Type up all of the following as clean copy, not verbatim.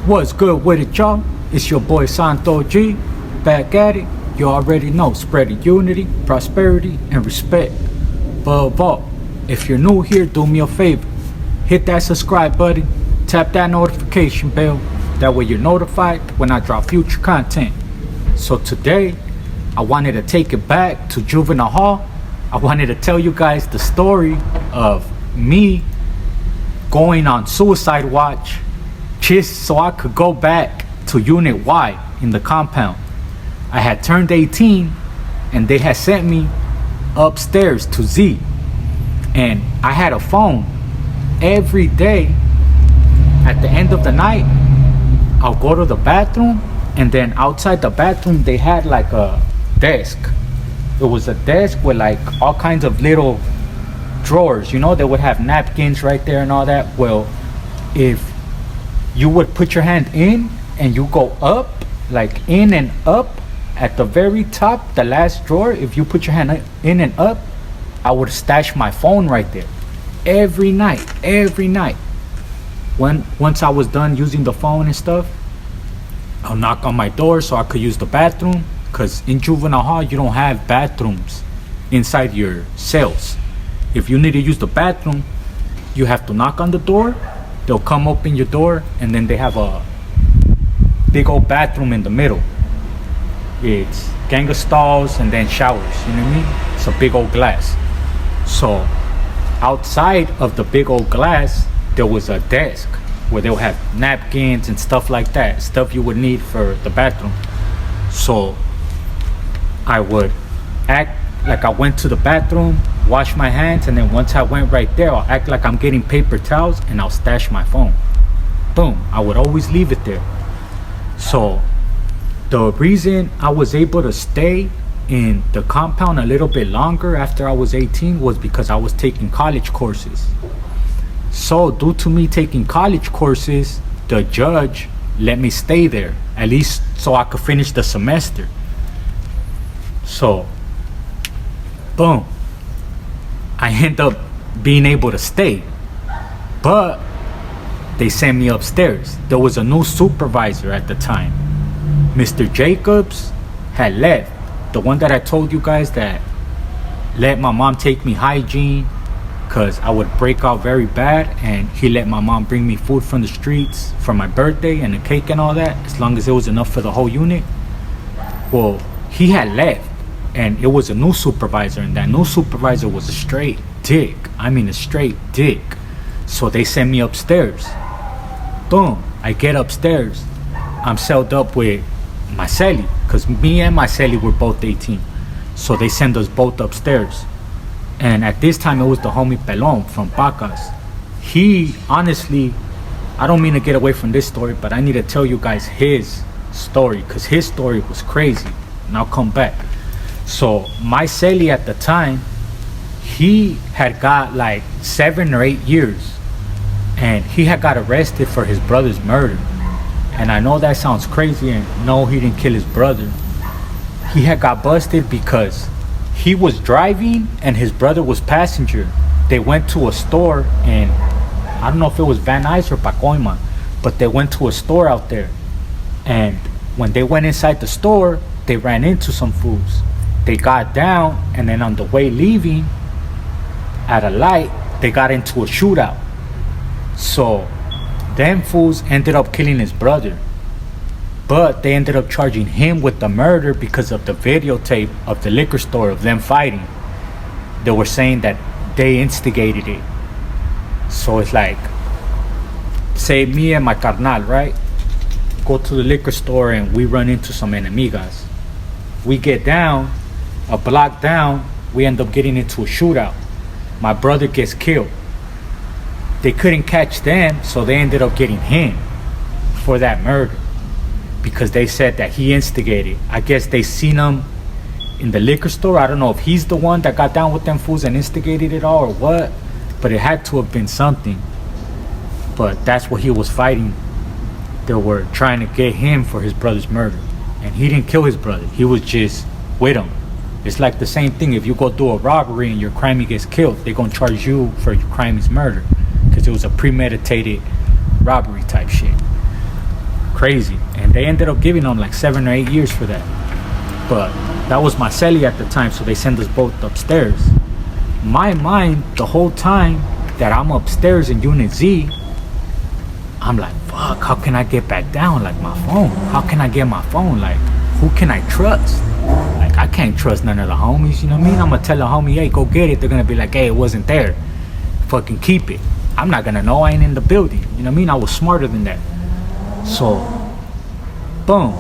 What's good with it, y'all? It's your boy Santo G, back at it. You already know, spreading unity, prosperity, and respect. Above all, if you're new here, do me a favor. Hit that subscribe button, tap that notification bell. That way you're notified when I drop future content. So today, I wanted to take it back to juvenile hall. I wanted to tell you guys the story of me going on suicide watch just so I could go back to Unit Y in the compound. I had turned 18 and they had sent me upstairs to Z. And I had a phone. Every day at the end of the night, I'll go to the bathroom, and then outside the bathroom they had like a desk. It was a desk with like all kinds of little drawers, you know, they would have napkins right there and all that. Well, if you would put your hand in and you go up, like in and up, at the very top, the last drawer, if you put your hand in and up, I would stash my phone right there. Every night. Once I was done using the phone and stuff, I'll knock on my door so I could use the bathroom, because in juvenile hall you don't have bathrooms inside your cells. If you need to use the bathroom, you have to knock on the door. They'll come open your door, and then they have a big old bathroom in the middle. It's gang of stalls and then showers, you know what I mean? It's a big old glass. So outside of the big old glass, there was a desk where they'll have napkins and stuff like that, stuff you would need for the bathroom. So I would act like I went to the bathroom, wash my hands, and then once I went right there, I'll act like I'm getting paper towels and I'll stash my phone. Boom. I would always leave it there. So the reason I was able to stay in the compound a little bit longer after I was 18 was because I was taking college courses. So due to me taking college courses, the judge let me stay there, at least so I could finish the semester. So boom, I end up being able to stay, but they sent me upstairs. There was a new supervisor at the time. Mr. Jacobs had left, the one that I told you guys that let my mom take me hygiene because I would break out very bad, and he let my mom bring me food from the streets for my birthday and a cake and all that, as long as it was enough for the whole unit. Well, he had left, and it was a new supervisor, and that new supervisor was a straight dick. I mean a straight dick. So they sent me upstairs. Boom, I get upstairs. I'm celled up with my celly, because me and my celly were both 18. So they send us both upstairs. And at this time it was the homie Pelon from Pacas. He, honestly, I don't mean to get away from this story, but I need to tell you guys his story, because his story was crazy. And I'll come back. So my celly at the time, he had got like 7 or 8 years, and he had got arrested for his brother's murder. And I know that sounds crazy, and no, he didn't kill his brother. He had got busted because he was driving and his brother was passenger. They went to a store, and I don't know if it was Van Nuys or Pacoima, but they went to a store out there. And when they went inside the store, they ran into some fools. They got down, and then on the way leaving, at a light, they got into a shootout. So them fools ended up killing his brother, but they ended up charging him with the murder because of the videotape of the liquor store of them fighting. They were saying that they instigated it. So it's like, say me and my carnal, right, go to the liquor store and we run into some enemigas. We get down, a block down, we end up getting into a shootout. My brother gets killed. They couldn't catch them, so they ended up getting him for that murder, because they said that he instigated. I guess they seen him in the liquor store. I don't know if he's the one that got down with them fools and instigated it all or what, but it had to have been something. But that's what he was fighting. They were trying to get him for his brother's murder, and he didn't kill his brother. He was just with him. It's like the same thing. If you go do a robbery and your crimey gets killed, they're gonna charge you for your crimey's murder, because it was a premeditated robbery type shit. Crazy. And they ended up giving him like 7 or 8 years for that. But that was my celly at the time, so they sent us both upstairs. My mind, the whole time that I'm upstairs in Unit Z, I'm like, fuck, how can I get back down? Like, my phone. How can I get my phone? Like, who can I trust? Like, I can't trust none of the homies, you know what I mean? I'm gonna tell a homie, hey, go get it. They're gonna be like, hey, it wasn't there. Fucking keep it. I'm not gonna know, I ain't in the building. You know what I mean? I was smarter than that. So, boom.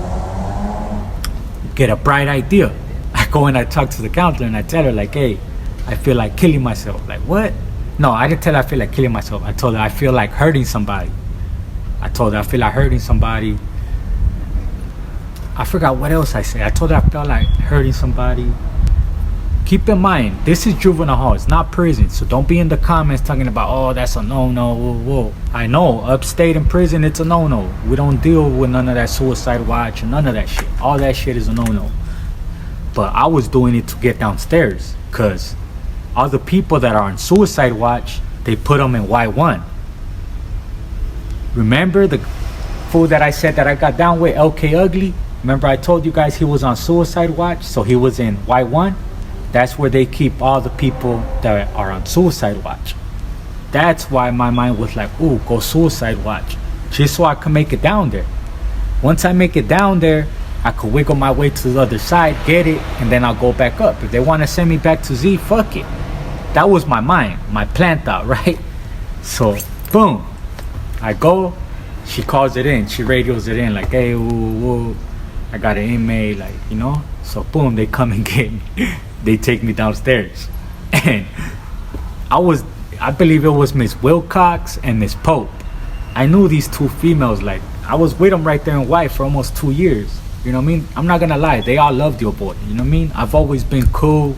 Get a bright idea. I go and I talk to the counselor and I tell her, like, hey, I feel like killing myself. Like, what? No, I didn't tell her I feel like killing myself. I told her I feel like hurting somebody. I told her I feel like hurting somebody. I forgot what else I said. I told her I felt like hurting somebody. Keep in mind, this is juvenile hall. It's not prison. So don't be in the comments talking about, oh, that's a no-no. Whoa, whoa. I know, upstate in prison, it's a no-no. We don't deal with none of that suicide watch or none of that shit. All that shit is a no-no. But I was doing it to get downstairs. Because all the people that are on suicide watch, they put them in Y1. Remember the fool that I said that I got down with, LK Ugly? Remember I told you guys he was on suicide watch, so he was in Y1? That's where they keep all the people that are on suicide watch. That's why my mind was like, ooh, go suicide watch. Just so I can make it down there. Once I make it down there, I could wiggle my way to the other side, get it, and then I'll go back up. If they want to send me back to Z, fuck it. That was my mind, my plan thought, right? So, boom. I go, she calls it in, she radios it in, like, hey, ooh, I got an inmate, like, you know? So, boom, they come and get me. They take me downstairs. And I believe it was Miss Wilcox and Miss Pope. I knew these two females, like, I was with them right there in White for almost 2 years. You know what I mean? I'm not gonna lie, they all loved your boy, you know what I mean? I've always been cool.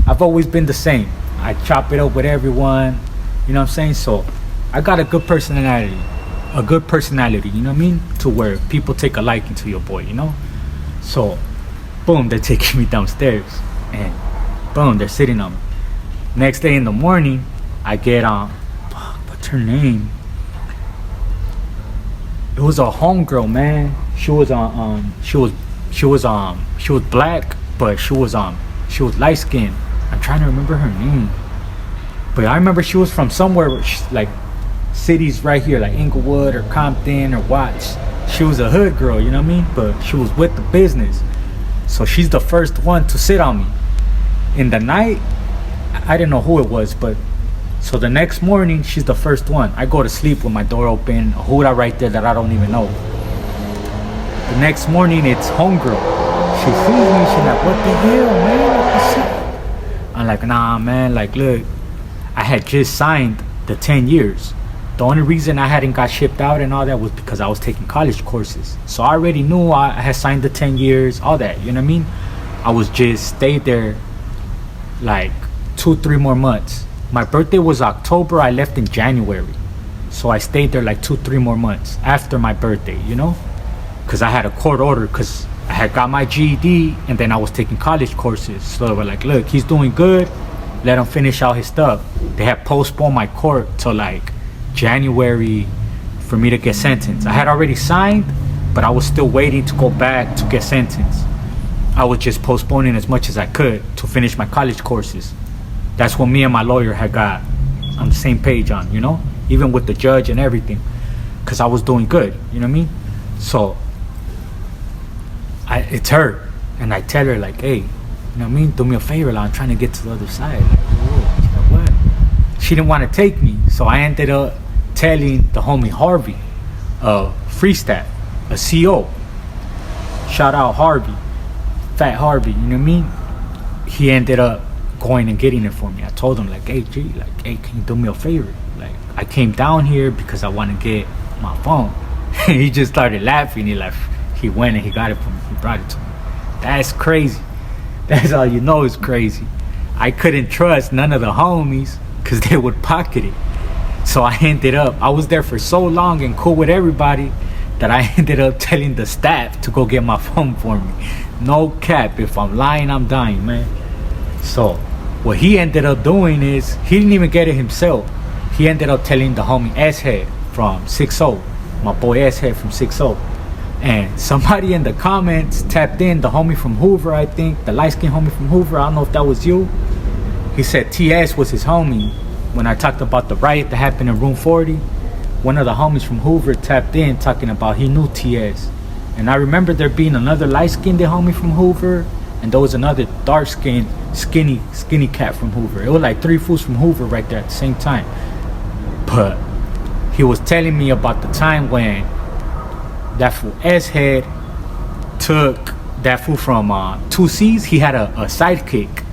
I've always been the same. I chop it up with everyone, you know what I'm saying? So, I got a good personality, you know what I mean? To where people take a liking to your boy, you know? So, boom, they're taking me downstairs. And boom, they're sitting on me. Next day in the morning, I get what's her name? It was a homegirl, man. She was black, but she was light skinned. I'm trying to remember her name. But I remember she was from somewhere, like cities right here, like Inglewood or Compton or Watts. She was a hood girl, you know what I mean? But she was with the business. So she's the first one to sit on me. In the night, I didn't know who it was, but so the next morning, she's the first one. I go to sleep with my door open, a hoodah right there that I don't even know. The next morning, it's homegirl. She sees me, she's like, what the hell, man? What's up? I'm like, nah, man, like, look, I had just signed the 10 years. The only reason I hadn't got shipped out and all that was because I was taking college courses. So I already knew I had signed the 10 years, all that, you know what I mean? I was just stayed there like 2-3 more months. My birthday was October, I left in January. So I stayed there like 2-3 more months after my birthday, you know? Because I had a court order because I had got my GED and then I was taking college courses. So they were like, look, he's doing good, let him finish out his stuff. They had postponed my court till like January for me to get sentenced. I had already signed, but I was still waiting to go back to get sentenced. I was just postponing as much as I could to finish my college courses. That's what me and my lawyer had got on the same page on, you know? Even with the judge and everything. Because I was doing good, you know what I mean? So, it's her. And I tell her, like, hey, you know what I mean? Do me a favor, like, I'm trying to get to the other side. Like, whoa. She's like, what? She didn't want to take me. So I ended up telling the homie Harvey, Free Staff, a CO. Shout out Harvey. Fat Harvey, you know what I mean? He ended up going and getting it for me. I told him, like, hey, G, like, hey, can you do me a favor? Like, I came down here because I want to get my phone. And he just started laughing. He went and he got it for me. He brought it to me. That's crazy. That's all you know is crazy. I couldn't trust none of the homies because they would pocket it. So I was there for so long and cool with everybody that I ended up telling the staff to go get my phone for me. No cap. If I'm lying, I'm dying, man. So what he ended up doing is he didn't even get it himself. He ended up telling the homie S-Head from 6-0, my boy S-Head from 6-0. And somebody in the comments tapped in, the homie from Hoover, I think, the light-skinned homie from Hoover, I don't know if that was you. He said TS was his homie. When I talked about the riot that happened in room 40, one of the homies from Hoover tapped in talking about he knew TS. And I remember there being another light-skinned homie from Hoover, and there was another dark-skinned, skinny cat from Hoover. It was like 3 fools from Hoover right there at the same time. But he was telling me about the time when that fool S-Head took that fool from 2Cs. He had a sidekick.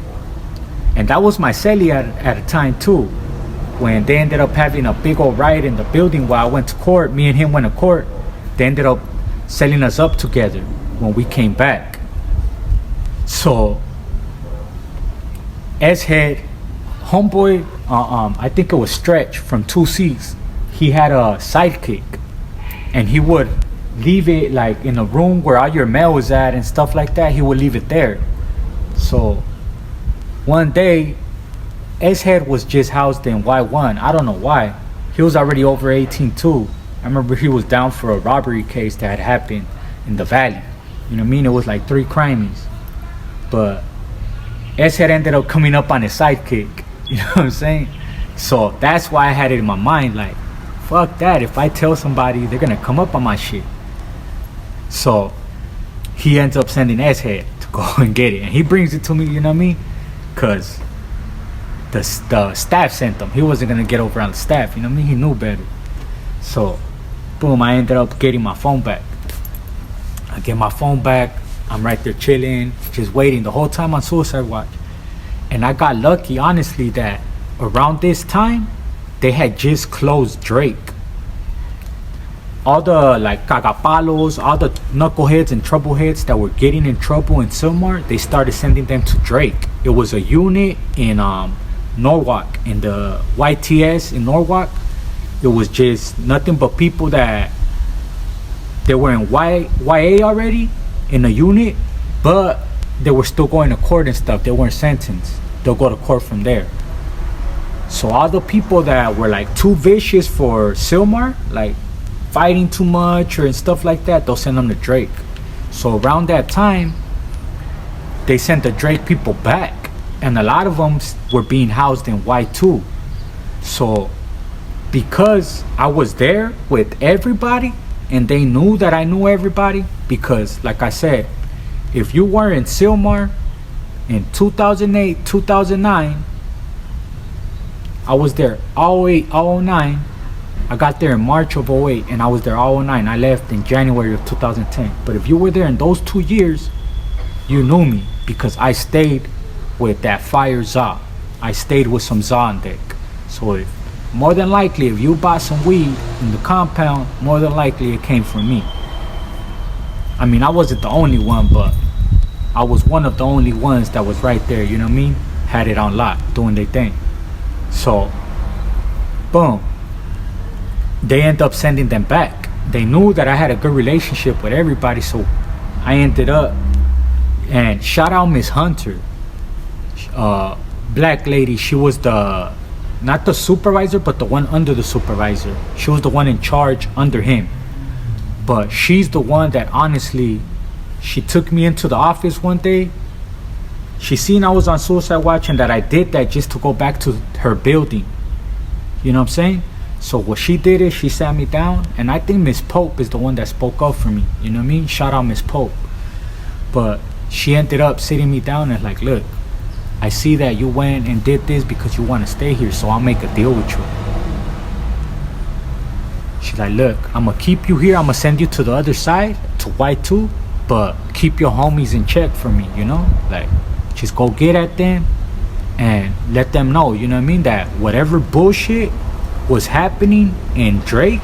And that was my celly at a time too. When they ended up having a big old riot in the building while I went to court, me and him went to court. They ended up selling us up together when we came back. So S-Head, homeboy, I think it was Stretch from 2Cs. He had a sidekick, and he would leave it like in a room where all your mail was at and stuff like that. He would leave it there. So one day, S-Head was just housed in Y1. I don't know why. He was already over 18 too. I remember he was down for a robbery case that had happened in the valley. You know what I mean? It was like 3 crimes. But S-Head ended up coming up on his sidekick. You know what I'm saying? So that's why I had it in my mind, like, fuck that. If I tell somebody, they're gonna come up on my shit. So he ends up sending S-Head to go and get it. And he brings it to me, you know what I mean? Because the staff sent him. He wasn't gonna get over on the staff, you know what I mean? He knew better. So boom, I ended up getting my phone back. I get my phone back. I'm right there chilling, just waiting the whole time on suicide watch. And I got lucky, honestly, that around this time they had just closed Drake. All the like cagapalos, all the knuckleheads and troubleheads that were getting in trouble in Silmar, they started sending them to Drake. It was a unit in Norwalk, in the YTS in Norwalk. It was just nothing but people that they were in YA already in a unit, but they were still going to court and stuff. They weren't sentenced. They'll go to court from there. So all the people that were like too vicious for Silmar, like fighting too much or and stuff like that, they'll send them to Drake. So around that time, they sent the Drake people back, and a lot of them were being housed in Y2. So because I was there with everybody, and they knew that I knew everybody, because like I said, if you were in Silmar in 2008, 2009, I was there all 08, all 09. I got there in March of 08, and I was there all 09. I left in January of 2010. But if you were there in those 2 years, you knew me, because I stayed with that fire za. I stayed with some za on deck. So more than likely, if you bought some weed in the compound, more than likely it came from me. I mean, I wasn't the only one, but I was one of the only ones that was right there, you know what I mean? Had it on lock, doing their thing. So, boom. They end up sending them back. They knew that I had a good relationship with everybody, so I ended up, and shout out Miss Hunter, black lady. She was the, not the supervisor, but the one under the supervisor. She was the one in charge under him. But she's the one that honestly, she took me into the office one day. She seen I was on suicide watch and that I did that just to go back to her building. You know what I'm saying? So what she did is she sat me down, and I think Miss Pope is the one that spoke up for me. You know what I mean? Shout out Miss Pope. But she ended up sitting me down and like, look, I see that you went and did this because you want to stay here, so I'll make a deal with you. She's like, look, I'm going to keep you here. I'm going to send you to the other side, to Y2, but keep your homies in check for me, you know? Like, just go get at them and let them know, you know what I mean? That whatever bullshit was happening in Drake,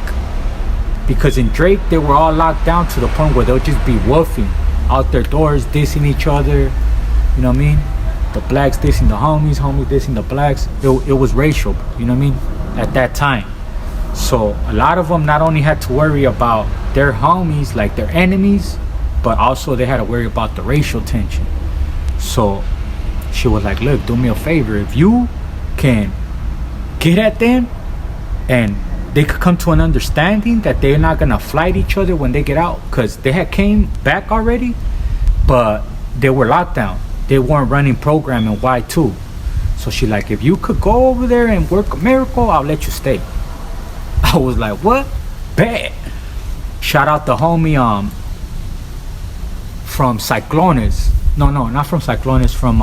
because in Drake, they were all locked down to the point where they'll just be woofing out their doors, dissing each other, you know what I mean? The blacks dissing the homies, homies dissing the blacks. It was racial, you know what I mean, at that time. So a lot of them not only had to worry about their homies, like their enemies, but also they had to worry about the racial tension. So she was like, look, do me a favor. If you can get at them and they could come to an understanding that they're not gonna fight each other when they get out, because they had came back already, but they were locked down. They weren't running program in Y2. So she like, if you could go over there and work a miracle, I'll let you stay. I was like, what? Bad. Shout out the homie from Cyclones. No, not from Cyclones, from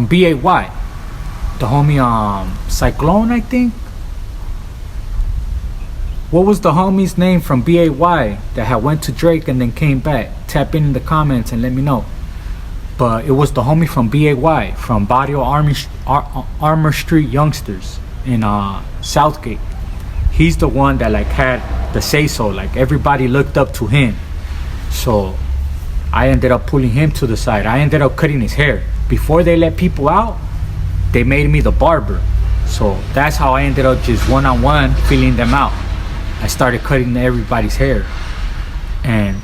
BAY. The homie Cyclone, I think. What was the homie's name from BAY that had went to Drake and then came back? Tap in the comments and let me know. But it was the homie from BAY, from Barrio Armour Street Youngsters in Southgate. He's the one that like had the say-so, like everybody looked up to him. So I ended up pulling him to the side. I ended up cutting his hair. Before they let people out, they made me the barber. So that's how I ended up just one-on-one feeling them out. I started cutting everybody's hair. And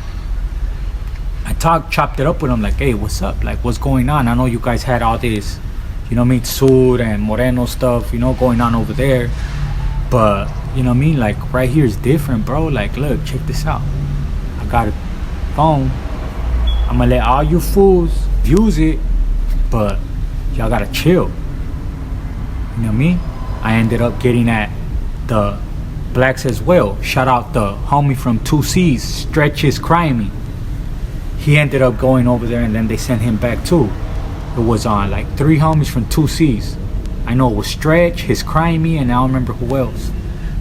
I chopped it up with them like, hey, what's up? Like, what's going on? I know you guys had all this, you know what I mean, Sur and Moreno stuff, you know, going on over there. But, you know what I mean, like, right here is different, bro. Like, look, check this out. I got a phone. I'm gonna let all you fools use it, but y'all gotta chill. You know what I mean? I ended up getting at the blacks as well. Shout out the homie from 2C's, Stretch is Crimey. He ended up going over there and then they sent him back too. It was on like 3 homies from 2C's. I know it was Stretch, his Crimey, and I don't remember who else.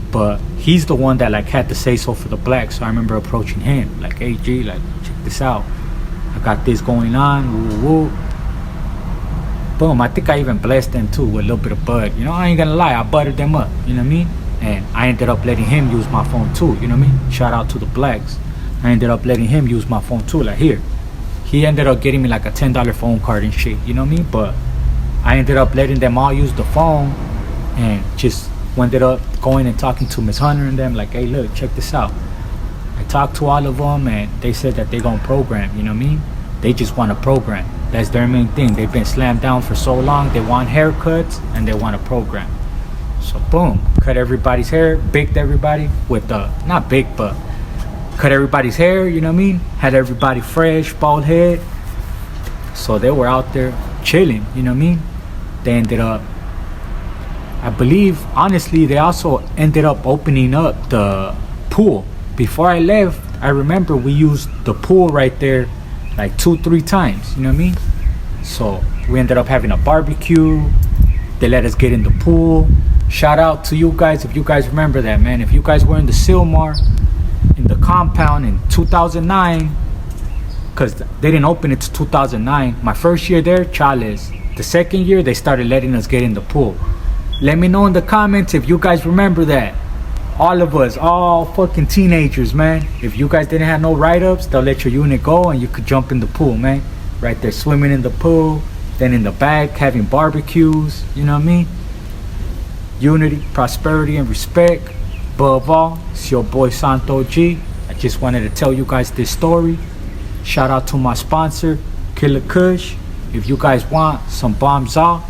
But he's the one that like had to say so for the blacks. So I remember approaching him like, hey G, like check this out. I got this going on, woo woo. Boom, I think I even blessed them too with a little bit of bud. You know, I ain't gonna lie, I buttered them up, you know what I mean? And I ended up letting him use my phone too, you know what I mean? Shout out to the blacks. I ended up letting him use my phone too, like here. He ended up getting me like a $10 phone card and shit, you know what I mean? But I ended up letting them all use the phone and just ended up going and talking to Miss Hunter and them like, hey look, check this out. I talked to all of them and they said that they gonna program, you know what I mean? They just want to program. That's their main thing. They've been slammed down for so long. They want haircuts and they want to program. So boom, cut everybody's hair, baked everybody with not baked, but cut everybody's hair, you know what I mean? Had everybody fresh, bald head. So they were out there chilling, you know what I mean? They ended up, I believe, honestly, they also ended up opening up the pool. Before I left, I remember we used the pool right there like 2-3 times, you know what I mean? So we ended up having a barbecue. They let us get in the pool. Shout out to you guys if you guys remember that, man. If you guys were in the Silmar, in the compound in 2009, because they didn't open it to 2009. My first year there, Chales. The second year, they started letting us get in the pool. Let me know in the comments if you guys remember that. All of us, all fucking teenagers, man. If you guys didn't have no write-ups, they'll let your unit go and you could jump in the pool, man. Right there, swimming in the pool. Then in the back, having barbecues. You know what I mean? Unity, prosperity, and respect. Above all, it's your boy Santo G. I just wanted to tell you guys this story. Shout out to my sponsor, Killer Kush. If you guys want some bombs off,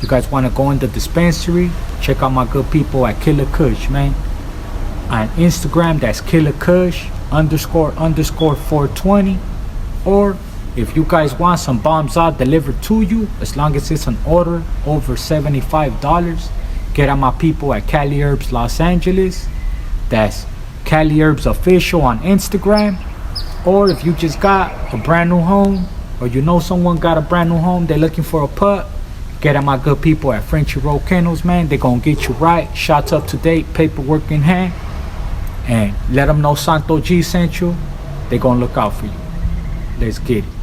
you guys want to go in the dispensary, check out my good people at Killer Kush, man. On Instagram, that's Killer Kush __ 420. Or if you guys want some bombs out delivered to you, as long as it's an order over $75, get at my people at Cali Herbs Los Angeles. That's Cali Herbs Official on Instagram. Or if you just got a brand new home, or you know someone got a brand new home, they're looking for a putt, get at my good people at Frenchy Road Kennels, man. They're gonna get you right, shots up to date, paperwork in hand, and let them know Santo G sent you. They're gonna look out for you. Let's get it.